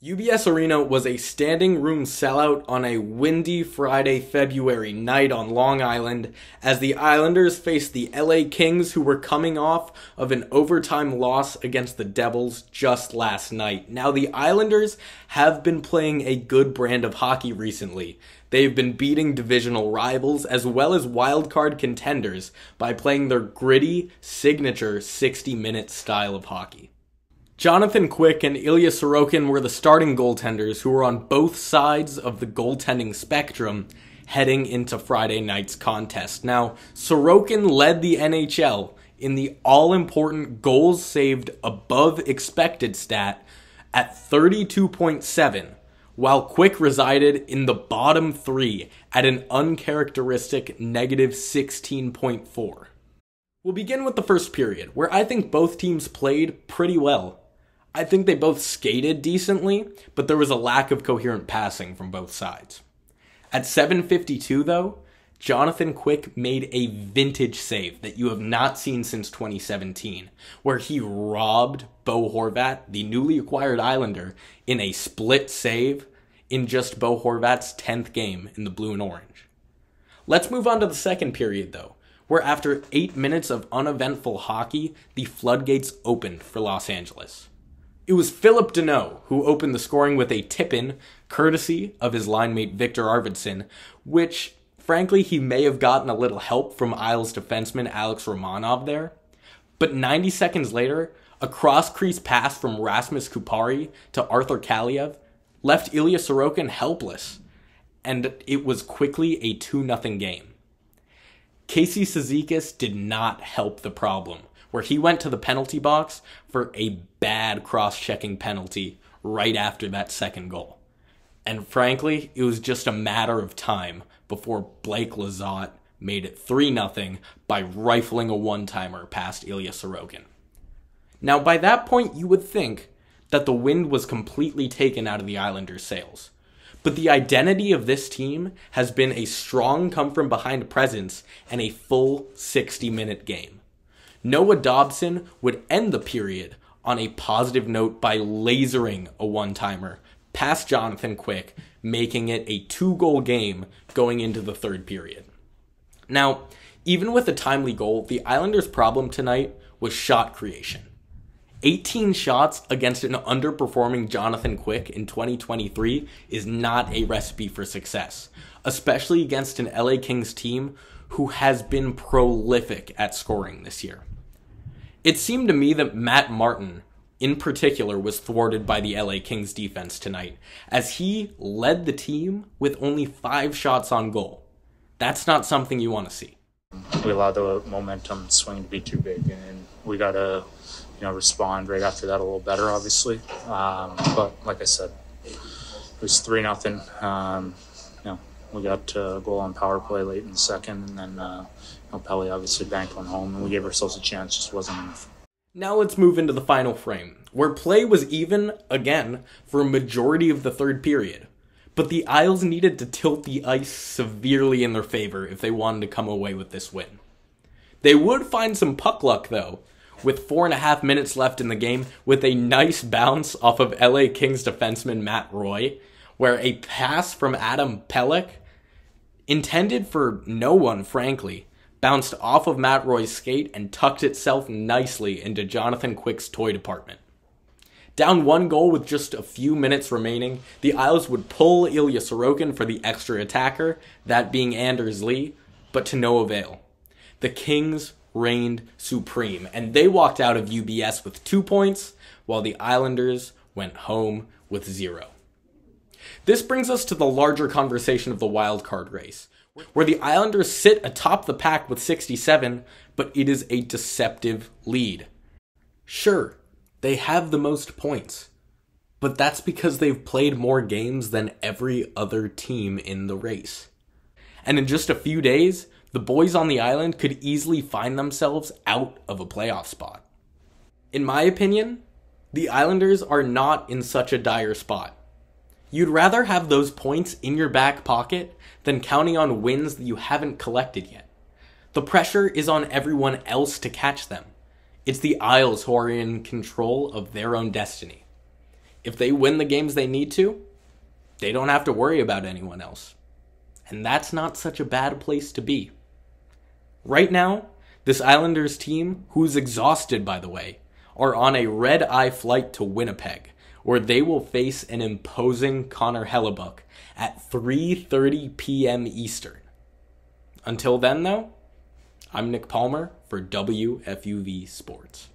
UBS Arena was a standing room sellout on a windy Friday, February night on Long Island as the Islanders faced the LA Kings, who were coming off of an overtime loss against the Devils just last night. Now, the Islanders have been playing a good brand of hockey recently. They've been beating divisional rivals as well as wildcard contenders by playing their gritty, signature 60-minute style of hockey. Jonathan Quick and Ilya Sorokin were the starting goaltenders who were on both sides of the goaltending spectrum heading into Friday night's contest. Now, Sorokin led the NHL in the all-important goals saved above expected stat at 32.7, while Quick resided in the bottom three at an uncharacteristic negative 16.4. We'll begin with the first period, where I think both teams played pretty well. I think they both skated decently, but there was a lack of coherent passing from both sides. At 7:52, though, Jonathan Quick made a vintage save that you have not seen since 2017, where he robbed Bo Horvat, the newly acquired Islander, in a split save in just Bo Horvat's 10th game in the blue and orange. Let's move on to the second period, though, where after 8 minutes of uneventful hockey, the floodgates opened for Los Angeles. It was Philip Deneau who opened the scoring with a tip-in, courtesy of his line mate Victor Arvidsson, which, frankly, he may have gotten a little help from Isles defenseman Alex Romanov there. But 90 seconds later, a cross-crease pass from Rasmus Kupari to Arthur Kaliev left Ilya Sorokin helpless, and it was quickly a 2-0 game. Casey Cizikas did not help the problem, where he went to the penalty box for a bad cross-checking penalty right after that second goal. And frankly, it was just a matter of time before Blake Lizotte made it 3-0 by rifling a one-timer past Ilya Sorokin. Now, by that point, you would think that the wind was completely taken out of the Islanders' sails. But the identity of this team has been a strong come-from-behind presence and a full 60-minute game. Noah Dobson would end the period on a positive note by lasering a one-timer past Jonathan Quick, making it a 2-goal game going into the third period. Now, even with a timely goal, the Islanders' problem tonight was shot creation. 18 shots against an underperforming Jonathan Quick in 2023 is not a recipe for success, especially against an LA Kings team who has been prolific at scoring this year. It seemed to me that Matt Martin, in particular, was thwarted by the LA Kings defense tonight, as he led the team with only 5 shots on goal. That's not something you want to see. We allowed the momentum swing to be too big, and we got to respond right after that a little better, obviously. But like I said, it was 3-0. We got a goal on power play late in the second, and then Pelly obviously banked one home, and we gave ourselves a chance, just wasn't enough. Now let's move into the final frame, where play was even, again, for a majority of the third period. But the Isles needed to tilt the ice severely in their favor if they wanted to come away with this win. They would find some puck luck, though, with 4.5 minutes left in the game, with a nice bounce off of LA Kings defenseman Matt Roy, where a pass from Adam Pelech, intended for no one, frankly, bounced off of Matt Roy's skate and tucked itself nicely into Jonathan Quick's toy department. Down 1 goal with just a few minutes remaining, the Isles would pull Ilya Sorokin for the extra attacker, that being Anders Lee, but to no avail. The Kings reigned supreme, and they walked out of UBS with 2 points, while the Islanders went home with 0. This brings us to the larger conversation of the wildcard race, where the Islanders sit atop the pack with 67, but it is a deceptive lead. Sure, they have the most points, but that's because they've played more games than every other team in the race. And in just a few days, the boys on the island could easily find themselves out of a playoff spot. In my opinion, the Islanders are not in such a dire spot. You'd rather have those points in your back pocket than counting on wins that you haven't collected yet. The pressure is on everyone else to catch them. It's the Isles who are in control of their own destiny. if they win the games they need to, they don't have to worry about anyone else. And that's not such a bad place to be. Right now, this Islanders team, who's exhausted by the way, are on a red-eye flight to Winnipeg, where they will face an imposing Connor Hellebuck at 3:30 p.m. Eastern. Until then, though, I'm Nick Palmer for WFUV Sports.